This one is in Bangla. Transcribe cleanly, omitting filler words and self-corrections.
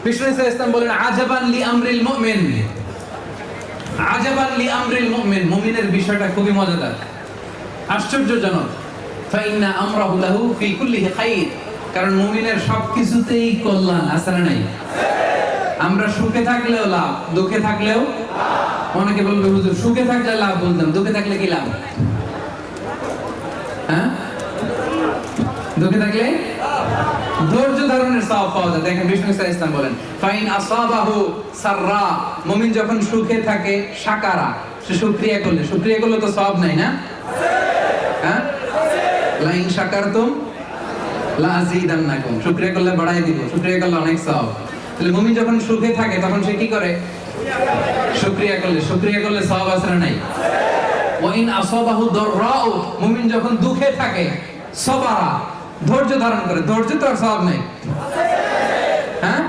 বিষ্ণু ইসলাম বলেন আজাবান লি আমরিল মুমিন, আজাবান লি আমরিল মুমিন, মুমিনের বিষয়টা খুবই মজাদার, আশ্চর্যজনক। ফাইন্না আমরাহু লাহু ফি কুল্লিহি খাইর, কারণ মুমিনের সবকিছুতেই কল্যাণ আছে না নাই? আমরা সুখে থাকলেও লাভ, দুঃখে থাকলেও লাভ। অনেকে বলবে হুজুর সুখে থাকলে লাভ বলতাম, দুঃখে থাকলে কি লাভ? হ্যাঁ, দুঃখে থাকলে ধৈর্য ধারণের সওয়াব পাওয়া যায়। দেখেন বিষ্ণু ইসলাম বলেন ফাইন আসাবাহু সাররা, মুমিন যখন সুখে থাকে শাকারা, সে শুকরিয়া করলে তো সওয়াব নাই না? হ্যাঁ, লাইন শাকারতুম লা আযীদান্নাকুম, শুকরিয়া করলে বাড়াই দিব, শুকরিয়া করলে অনেক সওয়াব। তাহলে মুমিন যখন সুখে থাকে তখন সে কি করে? শুকরিয়া করলে সওয়াব আছে না নাই? ওয়া ইন আসাবাহু দাররাউ, মুমিন যখন দুঃখে থাকে সবারা, ধৈর্য ধারণ করে, ধৈর্য তো আর সওয়াব নাই। হ্যাঁ,